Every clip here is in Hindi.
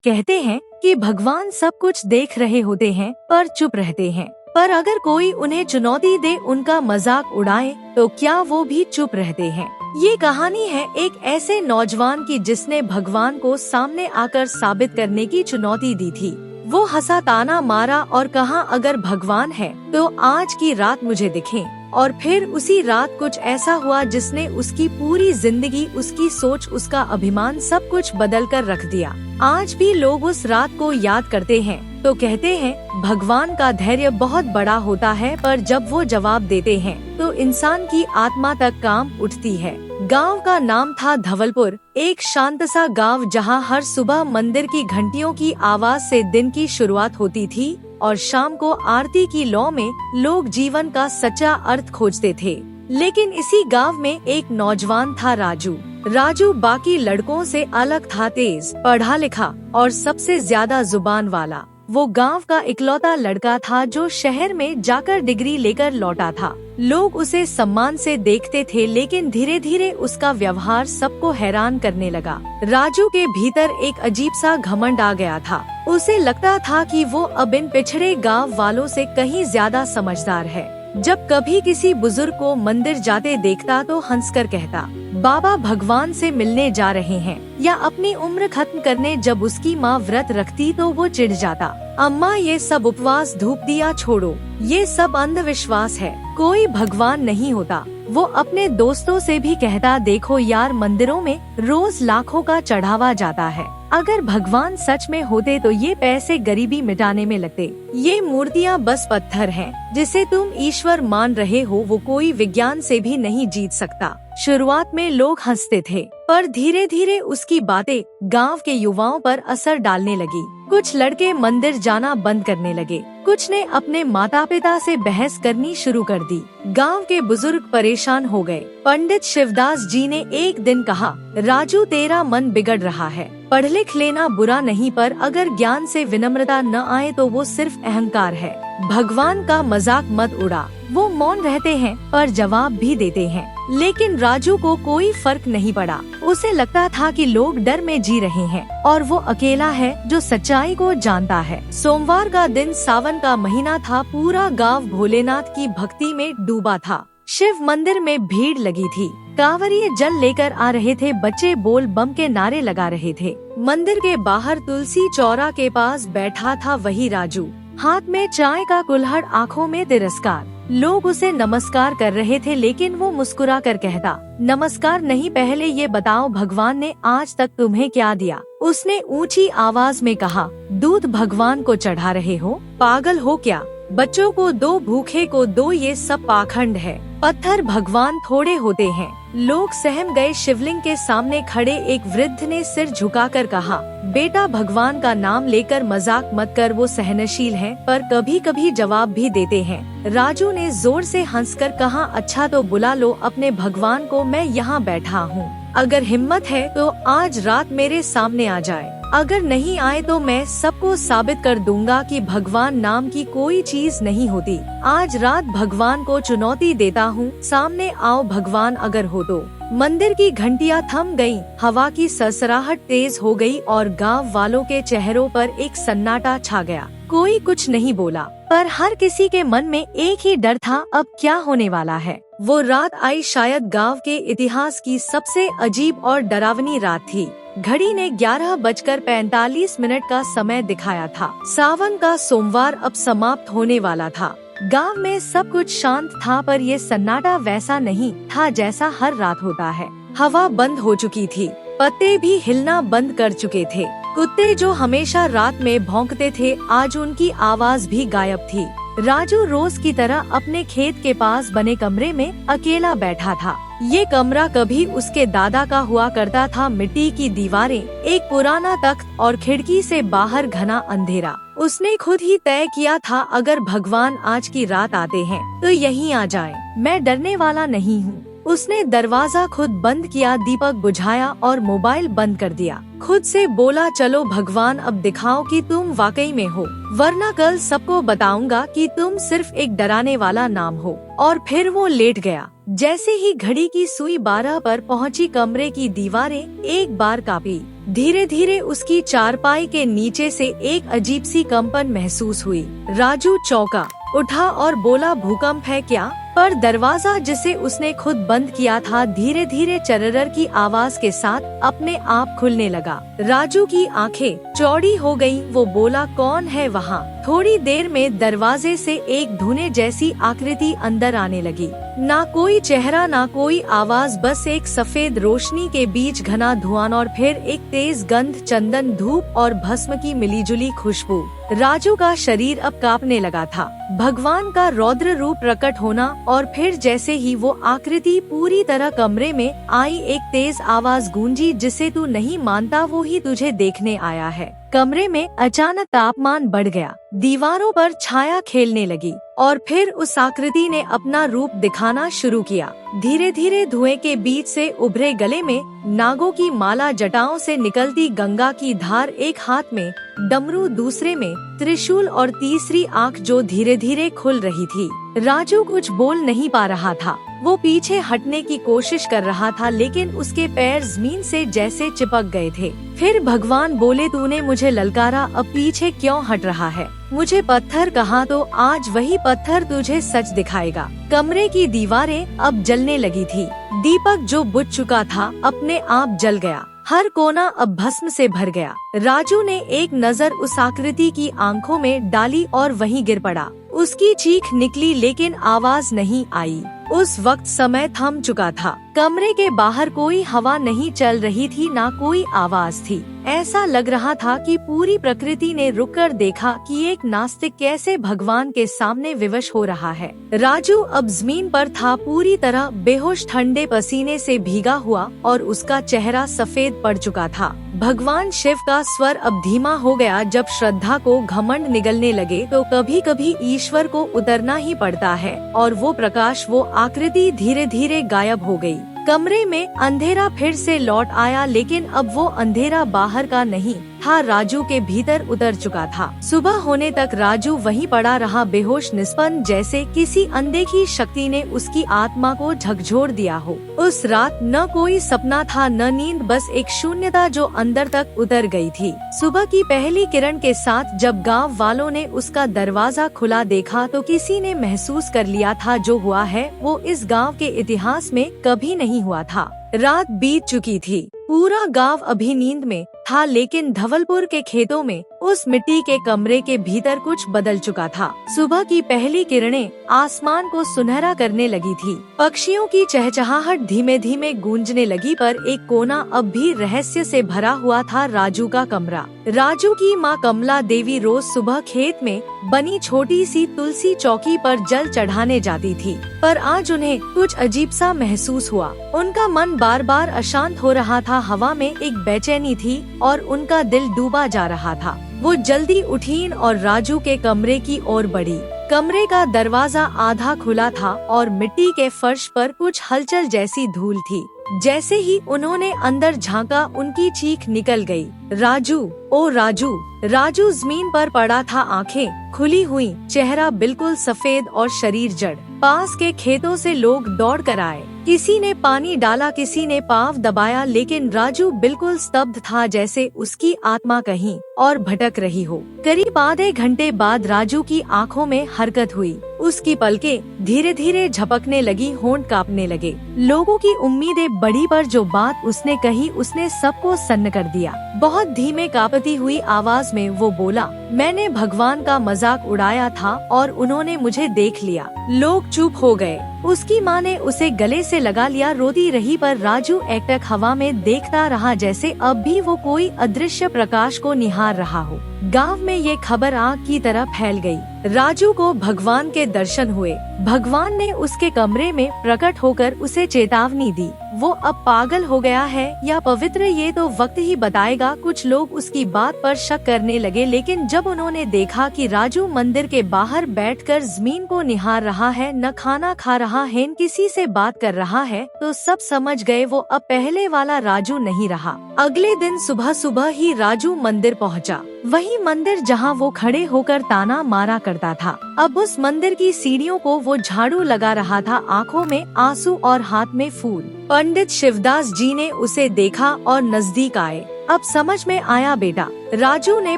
कहते हैं कि भगवान सब कुछ देख रहे होते हैं पर चुप रहते हैं। पर अगर कोई उन्हें चुनौती दे, उनका मजाक उड़ाए, तो क्या वो भी चुप रहते हैं। ये कहानी है एक ऐसे नौजवान की जिसने भगवान को सामने आकर साबित करने की चुनौती दी थी। वो हंसा, ताना मारा और कहा, अगर भगवान है तो आज की रात मुझे दिखे। और फिर उसी रात कुछ ऐसा हुआ जिसने उसकी पूरी जिंदगी, उसकी सोच, उसका अभिमान सब कुछ बदल कर रख दिया। आज भी लोग उस रात को याद करते हैं तो कहते हैं भगवान का धैर्य बहुत बड़ा होता है, पर जब वो जवाब देते हैं तो इंसान की आत्मा तक काम उठती है। गांव का नाम था धवलपुर, एक शांत सा गांव जहां हर सुबह मंदिर की घंटियों की आवाज से दिन की शुरुआत होती थी और शाम को आरती की लौ में लोग जीवन का सच्चा अर्थ खोजते थे। लेकिन इसी गांव में एक नौजवान था, राजू। राजू बाकी लड़कों से अलग था, तेज, पढ़ा लिखा और सबसे ज्यादा जुबान वाला। वो गांव का इकलौता लड़का था जो शहर में जाकर डिग्री लेकर लौटा था। लोग उसे सम्मान से देखते थे, लेकिन धीरे धीरे उसका व्यवहार सबको हैरान करने लगा। राजू के भीतर एक अजीब सा घमंड आ गया था। उसे लगता था कि वो अब इन पिछड़े गांव वालों से कहीं ज्यादा समझदार है। जब कभी किसी बुजुर्ग को मंदिर जाते देखता तो हंसकर कहता, बाबा भगवान से मिलने जा रहे हैं, या अपनी उम्र खत्म करने। जब उसकी माँ व्रत रखती तो वो चिढ़ जाता, अम्मा ये सब उपवास धूप दिया छोड़ो, ये सब अंधविश्वास है, कोई भगवान नहीं होता। वो अपने दोस्तों से भी कहता, देखो यार, मंदिरों में रोज लाखों का चढ़ावा जाता है, अगर भगवान सच में होते तो ये पैसे गरीबी मिटाने में लगते। ये मूर्तियाँ बस पत्थर हैं, जिसे तुम ईश्वर मान रहे हो, वो कोई विज्ञान से भी नहीं जीत सकता। शुरुआत में लोग हंसते थे, पर धीरे धीरे उसकी बातें गांव के युवाओं पर असर डालने लगी। कुछ लड़के मंदिर जाना बंद करने लगे, कुछ ने अपने माता पिता से बहस करनी शुरू कर दी। गांव के बुजुर्ग परेशान हो गए। पंडित शिवदास जी ने एक दिन कहा, राजू तेरा मन बिगड़ रहा है, पढ़ लिख लेना बुरा नहीं, पर अगर ज्ञान से विनम्रता न आए तो वो सिर्फ अहंकार है। भगवान का मजाक मत उड़ा। वो मौन रहते हैं पर जवाब भी देते हैं, लेकिन राजू को कोई फर्क नहीं पड़ा। उसे लगता था कि लोग डर में जी रहे हैं और वो अकेला है जो सच्चाई को जानता है। सोमवार का दिन, सावन का महीना था, पूरा गांव भोलेनाथ की भक्ति में डूबा था। शिव मंदिर में भीड़ लगी थी, कांवरिये जल लेकर आ रहे थे, बच्चे बोल बम के नारे लगा रहे थे। मंदिर के बाहर तुलसी चौरा के पास बैठा था वही राजू, हाथ में चाय का कुल्हड़, आँखों में तिरस्कार। लोग उसे नमस्कार कर रहे थे, लेकिन वो मुस्कुरा कर कहता, नमस्कार नहीं, पहले ये बताओ भगवान ने आज तक तुम्हें क्या दिया। उसने ऊंची आवाज में कहा, दूध भगवान को चढ़ा रहे हो, पागल हो क्या? बच्चों को दो, भूखे को दो, ये सब पाखंड है। पत्थर भगवान थोड़े होते हैं। लोग सहम गए। शिवलिंग के सामने खड़े एक वृद्ध ने सिर झुकाकर कहा, बेटा भगवान का नाम लेकर मजाक मत कर, वो सहनशील हैं, पर कभी कभी जवाब भी देते हैं। राजू ने जोर से हंसकर कहा, अच्छा तो बुला लो अपने भगवान को, मैं यहाँ बैठा हूँ। अगर हिम्मत है तो आज रात मेरे सामने आ जाए, अगर नहीं आए तो मैं सबको साबित कर दूंगा कि भगवान नाम की कोई चीज नहीं होती। आज रात भगवान को चुनौती देता हूँ, सामने आओ भगवान अगर हो तो। मंदिर की घंटियां थम गईं, हवा की सरसराहट तेज हो गई और गांव वालों के चेहरों पर एक सन्नाटा छा गया। कोई कुछ नहीं बोला, पर हर किसी के मन में एक ही डर था, अब क्या होने वाला है। वो रात आई शायद गांव के इतिहास की सबसे अजीब और डरावनी रात थी। घड़ी ने 11:45 का समय दिखाया था। सावन का सोमवार अब समाप्त होने वाला था। गांव में सब कुछ शांत था, पर ये सन्नाटा वैसा नहीं था जैसा हर रात होता है। हवा बंद हो चुकी थी, पत्ते भी हिलना बंद कर चुके थे। कुत्ते जो हमेशा रात में भौंकते थे, आज उनकी आवाज भी गायब थी। राजू रोज की तरह अपने खेत के पास बने कमरे में अकेला बैठा था। ये कमरा कभी उसके दादा का हुआ करता था। मिट्टी की दीवारें, एक पुराना तख्त और खिड़की से बाहर घना अंधेरा। उसने खुद ही तय किया था, अगर भगवान आज की रात आते हैं तो यहीं आ जाएं। मैं डरने वाला नहीं हूँ। उसने दरवाजा खुद बंद किया, दीपक बुझाया और मोबाइल बंद कर दिया। खुद से बोला, चलो भगवान अब दिखाओ कि तुम वाकई में हो, वरना कल सबको बताऊंगा कि तुम सिर्फ एक डराने वाला नाम हो। और फिर वो लेट गया। जैसे ही घड़ी की सुई 12 पर पहुंची, कमरे की दीवारें एक बार कांपी। धीरे धीरे उसकी चारपाई के नीचे से एक अजीब सी कंपन महसूस हुई। राजू चौंका, उठा और बोला, भूकंप है क्या? पर दरवाजा जिसे उसने खुद बंद किया था धीरे धीरे चरर की आवाज के साथ अपने आप खुलने लगा। राजू की आंखें चौड़ी हो गईं। वो बोला, कौन है वहाँ? थोड़ी देर में दरवाजे से एक धुने जैसी आकृति अंदर आने लगी। ना कोई चेहरा, ना कोई आवाज, बस एक सफेद रोशनी के बीच घना धुआं और फिर एक तेज गंध, चंदन, धूप और भस्म की मिलीजुली खुशबू। राजू का शरीर अब कांपने लगा था। भगवान का रौद्र रूप प्रकट होना और फिर जैसे ही वो आकृति पूरी तरह कमरे में आई, एक तेज आवाज गूंजी, जिसे तू नहीं मानता वो ही तुझे देखने आया है। कमरे में अचानक तापमान बढ़ गया, दीवारों पर छाया खेलने लगी और फिर उस आकृति ने अपना रूप दिखाना शुरू किया। धीरे धीरे धुएं के बीच से उभरे गले में नागों की माला, जटाओं से निकलती गंगा की धार, एक हाथ में डमरू, दूसरे में त्रिशूल और तीसरी आंख जो धीरे धीरे खुल रही थी। राजू कुछ बोल नहीं पा रहा था। वो पीछे हटने की कोशिश कर रहा था लेकिन उसके पैर जमीन से जैसे चिपक गए थे। फिर भगवान बोले, तूने मुझे ललकारा, अब पीछे क्यों हट रहा है? मुझे पत्थर कहा तो आज वही पत्थर तुझे सच दिखाएगा। कमरे की दीवारें अब जलने लगी थी। दीपक जो बुझ चुका था अपने आप जल गया। हर कोना अब भस्म से भर गया। राजू ने एक नजर उस आकृति की आंखों में डाली और वहीं गिर पड़ा। उसकी चीख निकली लेकिन आवाज नहीं आई। उस वक्त समय थम चुका था। कमरे के बाहर कोई हवा नहीं चल रही थी, ना कोई आवाज थी। ऐसा लग रहा था कि पूरी प्रकृति ने रुककर देखा कि एक नास्तिक कैसे भगवान के सामने विवश हो रहा है। राजू अब जमीन पर था, पूरी तरह बेहोश, ठंडे पसीने से भीगा हुआ और उसका चेहरा सफेद पड़ चुका था। भगवान शिव का स्वर अब धीमा हो गया। जब श्रद्धा को घमंड निगलने लगे तो कभी कभी ईश्वर को उतरना ही पड़ता है, और वो प्रकाश, वो आकृति धीरे धीरे गायब हो गई। कमरे में अंधेरा फिर से लौट आया, लेकिन अब वो अंधेरा बाहर का नहीं था, राजू के भीतर उतर चुका था। सुबह होने तक राजू वहीं पड़ा रहा, बेहोश, निस्पंद, जैसे किसी अनदेखी शक्ति ने उसकी आत्मा को झकझोर दिया हो। उस रात न कोई सपना था, न नींद, बस एक शून्यता जो अंदर तक उतर गई थी। सुबह की पहली किरण के साथ जब गांव वालों ने उसका दरवाजा खुला देखा तो किसी ने महसूस कर लिया था जो हुआ है वो इस गांव के इतिहास में कभी नहीं हुआ था। रात बीत चुकी थी, पूरा गांव अभी नींद में था, लेकिन धवलपुर के खेतों में उस मिट्टी के कमरे के भीतर कुछ बदल चुका था। सुबह की पहली किरणें आसमान को सुनहरा करने लगी थी। पक्षियों की चहचहाहट धीमे धीमे गूंजने लगी, पर एक कोना अब भी रहस्य से भरा हुआ था, राजू का कमरा। राजू की माँ कमला देवी रोज सुबह खेत में बनी छोटी सी तुलसी चौकी पर जल चढ़ाने जाती थी, पर आज उन्हें कुछ अजीब सा महसूस हुआ। उनका मन बार बार अशांत हो रहा था, हवा में एक बेचैनी थी और उनका दिल डूबा जा रहा था। वो जल्दी उठीं और राजू के कमरे की ओर बढ़ी। कमरे का दरवाजा आधा खुला था और मिट्टी के फर्श पर कुछ हलचल जैसी धूल थी। जैसे ही उन्होंने अंदर झांका उनकी चीख निकल गई, राजू, ओ राजू। राजू जमीन पर पड़ा था, आंखें खुली हुई, चेहरा बिल्कुल सफेद और शरीर जड़। पास के खेतों से लोग दौड़ कर आए, किसी ने पानी डाला, किसी ने पांव दबाया, लेकिन राजू बिल्कुल स्तब्ध था, जैसे उसकी आत्मा कहीं और भटक रही हो। करीब आधे घंटे बाद राजू की आंखों में हरकत हुई। उसकी पलकें धीरे धीरे झपकने लगी, होंठ कांपने लगे। लोगों की उम्मीदें बढ़ी, पर जो बात उसने कही उसने सबको सन्न कर दिया। बहुत धीमे कांपती हुई आवाज में वो बोला, मैंने भगवान का मजाक उड़ाया था और उन्होंने मुझे देख लिया। लोग चुप हो गए। उसकी माँ ने उसे गले से लगा लिया, रोती रही, पर राजू एकटक हवा में देखता रहा, जैसे अब भी वो कोई अदृश्य प्रकाश को निहार रहा हो। गांव में ये खबर आग की तरह फैल गई। राजू को भगवान के दर्शन हुए। भगवान ने उसके कमरे में प्रकट होकर उसे चेतावनी दी। वो अब पागल हो गया है या पवित्र, ये तो वक्त ही बताएगा। कुछ लोग उसकी बात पर शक करने लगे, लेकिन जब उन्होंने देखा कि राजू मंदिर के बाहर बैठकर जमीन को निहार रहा है, न खाना खा रहा है, न किसी से बात कर रहा है, तो सब समझ गए वो अब पहले वाला राजू नहीं रहा। अगले दिन सुबह सुबह ही राजू मंदिर पहुंचा। वही मंदिर जहां वो खड़े होकर ताना मारा करता था। अब उस मंदिर की सीढ़ियों को वो झाड़ू लगा रहा था, आंखों में आंसू और हाथ में फूल। पंडित शिवदास जी ने उसे देखा और नजदीक आए। अब समझ में आया बेटा। राजू ने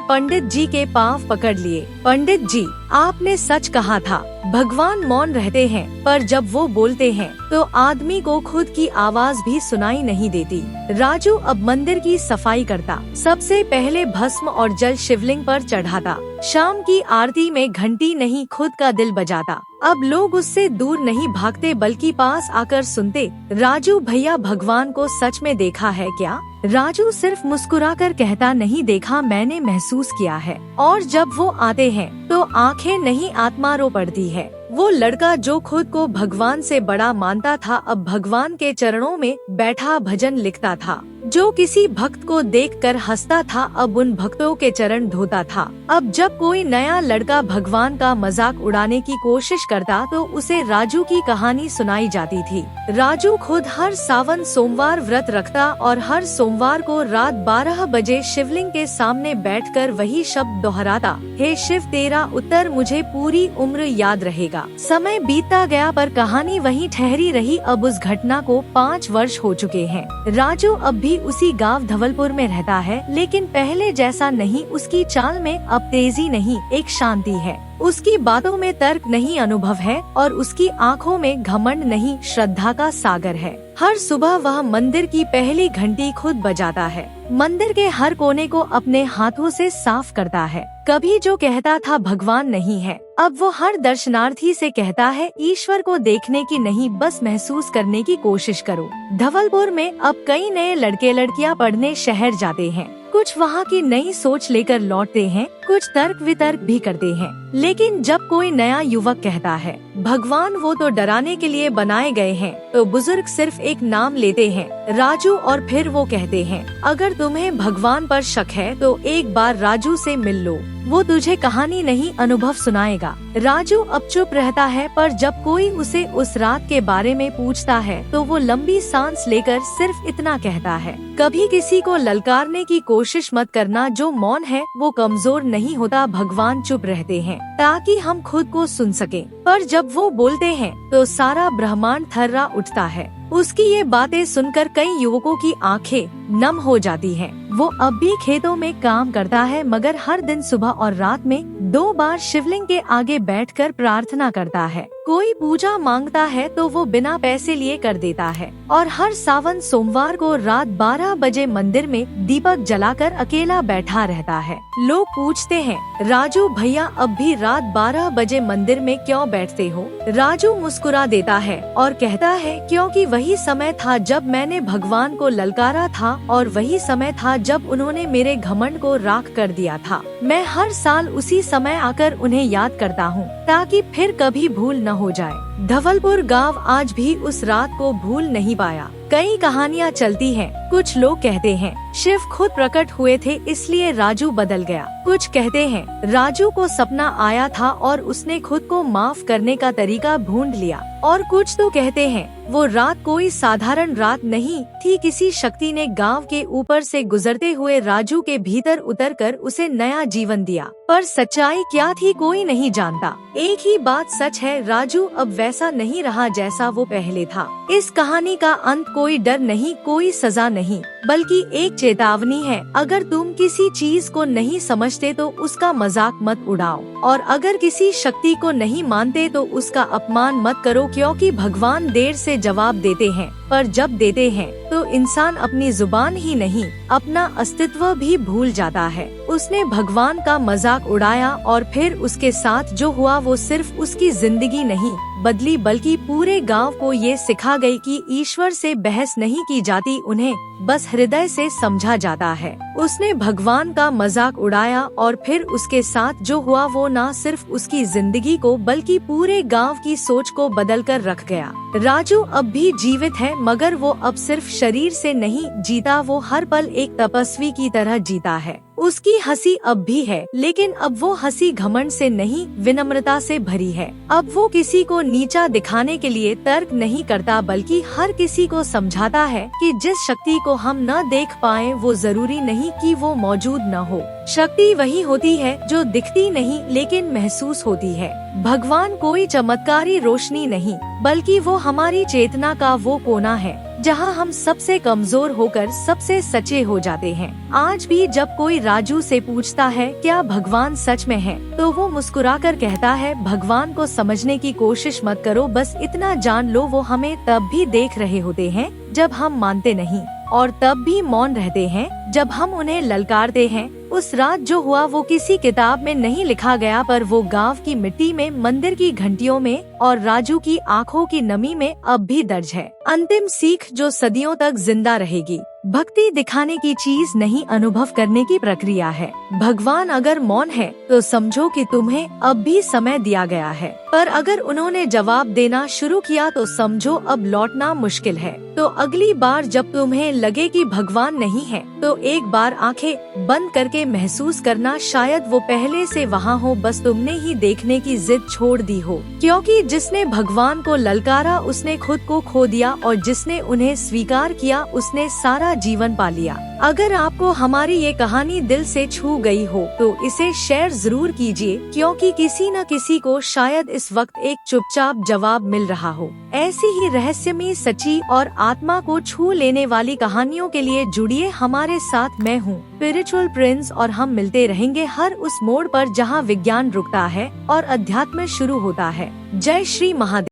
पंडित जी के पाँव पकड़ लिए। पंडित जी, आपने सच कहा था, भगवान मौन रहते हैं, पर जब वो बोलते हैं तो आदमी को खुद की आवाज भी सुनाई नहीं देती। राजू अब मंदिर की सफाई करता। सबसे पहले भस्म और जल शिवलिंग पर चढ़ाता। शाम की आरती में घंटी नहीं, खुद का दिल बजाता। अब लोग उससे दूर नहीं भागते बल्कि पास आकर सुनते। राजू भैया, भगवान को सच में देखा है क्या? राजू सिर्फ मुस्कुराकर कहता, नहीं देखा, मैंने महसूस किया है। और जब वो आते हैं तो आंखें नहीं, आत्मा रो पड़ती है। वो लड़का जो खुद को भगवान से बड़ा मानता था, अब भगवान के चरणों में बैठा भजन लिखता था। जो किसी भक्त को देखकर हंसता था, अब उन भक्तों के चरण धोता था। अब जब कोई नया लड़का भगवान का मजाक उड़ाने की कोशिश करता तो उसे राजू की कहानी सुनाई जाती थी। राजू खुद हर सावन सोमवार व्रत रखता और हर सोमवार को रात 12 बजे शिवलिंग के सामने बैठकर वही शब्द दोहराता, हे शिव, तेरा उत्तर मुझे पूरी उम्र याद रहेगा। समय बीतता गया पर कहानी वहीं ठहरी रही। अब उस घटना को 5 वर्ष हो चुके हैं। राजू अब भी उसी गांव धवलपुर में रहता है, लेकिन पहले जैसा नहीं। उसकी चाल में अब तेजी नहीं, एक शांति है। उसकी बातों में तर्क नहीं, अनुभव है। और उसकी आंखों में घमंड नहीं, श्रद्धा का सागर है। हर सुबह वह मंदिर की पहली घंटी खुद बजाता है। मंदिर के हर कोने को अपने हाथों से साफ करता है। कभी जो कहता था भगवान नहीं है, अब वो हर दर्शनार्थी से कहता है, ईश्वर को देखने की नहीं, बस महसूस करने की कोशिश करो। धवलपुर में अब कई नए लड़के लड़कियां पढ़ने शहर जाते हैं। कुछ वहाँ की नई सोच लेकर लौटते हैं, कुछ तर्क वितर्क भी करते हैं। लेकिन जब कोई नया युवक कहता है भगवान वो तो डराने के लिए बनाए गए हैं, तो बुजुर्ग सिर्फ एक नाम लेते हैं, राजू। और फिर वो कहते हैं, अगर तुम्हें भगवान पर शक है तो एक बार राजू से मिल लो, वो तुझे कहानी नहीं, अनुभव सुनाएगा। राजू अब चुप रहता है, पर जब कोई उसे उस रात के बारे में पूछता है तो वो लंबी सांस लेकर सिर्फ इतना कहता है, कभी किसी को ललकारने की कोशिश मत करना, जो मौन है वो कमजोर नहीं होता। भगवान चुप रहते हैं ताकि हम खुद को सुन सकें, पर जब वो बोलते हैं तो सारा ब्रह्मांड थर्रा उठता है। उसकी ये बातें सुनकर कई युवकों की आंखें नम हो जाती हैं। वो अब भी खेतों में काम करता है, मगर हर दिन सुबह और रात में 2 बार शिवलिंग के आगे बैठकर प्रार्थना करता है। कोई पूजा मांगता है तो वो बिना पैसे लिए कर देता है। और हर सावन सोमवार को रात 12 बजे मंदिर में दीपक जलाकर अकेला बैठा रहता है। लोग पूछते हैं, राजू भैया अब भी रात 12 बजे मंदिर में क्यों बैठते हो? राजू मुस्कुरा देता है और कहता है, क्योंकि वही समय था जब मैंने भगवान को ललकारा था, और वही समय था जब उन्होंने मेरे घमंड को राख कर दिया था। मैं हर साल उसी समय आकर उन्हें याद करता हूँ, ताकि फिर कभी भूल न हो जाए। धवलपुर गांव आज भी उस रात को भूल नहीं पाया। कई कहानियाँ चलती हैं। कुछ लोग कहते हैं शिव खुद प्रकट हुए थे इसलिए राजू बदल गया। कुछ कहते हैं राजू को सपना आया था और उसने खुद को माफ करने का तरीका ढूंढ लिया। और कुछ तो कहते हैं वो रात कोई साधारण रात नहीं थी, किसी शक्ति ने गांव के ऊपर से गुजरते हुए राजू के भीतर उतरकर उसे नया जीवन दिया। पर सच्चाई क्या थी कोई नहीं जानता। एक ही बात सच है, राजू अब वैसा नहीं रहा जैसा वो पहले था। इस कहानी का अंत कोई डर नहीं, कोई सजा नहीं, बल्कि एक चेतावनी है। अगर तुम किसी चीज को नहीं समझते तो उसका मजाक मत उड़ाओ, और अगर किसी शक्ति को नहीं मानते तो उसका अपमान मत करो, क्योंकि भगवान देर से जवाब देते हैं, पर जब देते हैं तो इंसान अपनी जुबान ही नहीं अपना अस्तित्व भी भूल जाता है। उसने भगवान का मजाक उड़ाया और फिर उसके साथ जो हुआ वो सिर्फ उसकी जिंदगी नहीं बदली, बल्कि पूरे गांव को ये सिखा गई कि ईश्वर से बहस नहीं की जाती, उन्हें बस हृदय से समझा जाता है। उसने भगवान का मजाक उड़ाया और फिर उसके साथ जो हुआ वो न सिर्फ उसकी जिंदगी को बल्कि पूरे गांव की सोच को बदल कर रख गया। राजू अब भी जीवित है, मगर वो अब सिर्फ शरीर से नहीं जीता, वो हर पल एक तपस्वी की तरह जीता है। उसकी हंसी अब भी है, लेकिन अब वो हंसी घमंड से नहीं विनम्रता से भरी है। अब वो किसी को नीचा दिखाने के लिए तर्क नहीं करता, बल्कि हर किसी को समझाता है कि जिस शक्ति को हम न देख पाए वो जरूरी नहीं कि वो मौजूद न हो। शक्ति वही होती है जो दिखती नहीं लेकिन महसूस होती है। भगवान कोई चमत्कारी रोशनी नहीं, बल्कि वो हमारी चेतना का वो कोना है जहां हम सबसे कमजोर होकर सबसे सच्चे हो जाते हैं। आज भी जब कोई राजू से पूछता है क्या भगवान सच में है, तो वो मुस्कुराकर कहता है भगवान को समझने की कोशिश मत करो, बस इतना जान लो वो हमें तब भी देख रहे होते हैं जब हम मानते नहीं, और तब भी मौन रहते हैं जब हम उन्हें ललकारते हैं। उस रात जो हुआ वो किसी किताब में नहीं लिखा गया, पर वो गांव की मिट्टी में, मंदिर की घंटियों में और राजू की आंखों की नमी में अब भी दर्ज है। अंतिम सीख जो सदियों तक जिंदा रहेगी, भक्ति दिखाने की चीज नहीं, अनुभव करने की प्रक्रिया है। भगवान अगर मौन है तो समझो कि तुम्हें अब भी समय दिया गया है, पर अगर उन्होंने जवाब देना शुरू किया तो समझो अब लौटना मुश्किल है। तो अगली बार जब तुम्हें लगे कि भगवान नहीं है, तो एक बार आंखें बंद करके महसूस करना, शायद वो पहले से वहाँ हो, बस तुमने ही देखने की जिद छोड़ दी हो। क्योंकि जिसने भगवान को ललकारा उसने खुद को खो दिया, और जिसने उन्हें स्वीकार किया उसने सारा जीवन पा लिया। अगर आपको हमारी ये कहानी दिल से छू गई हो तो इसे शेयर जरूर कीजिए, क्योंकि किसी न किसी को शायद इस वक्त एक चुपचाप जवाब मिल रहा हो। ऐसी ही रहस्यमयी, सच्ची और आत्मा को छू लेने वाली कहानियों के लिए जुड़िए हमारे साथ। मैं हूँ स्पिरिचुअल प्रिंस और हम मिलते रहेंगे हर उस मोड़ पर जहाँ विज्ञान रुकता है और अध्यात्म शुरू होता है। जय श्री महादेव।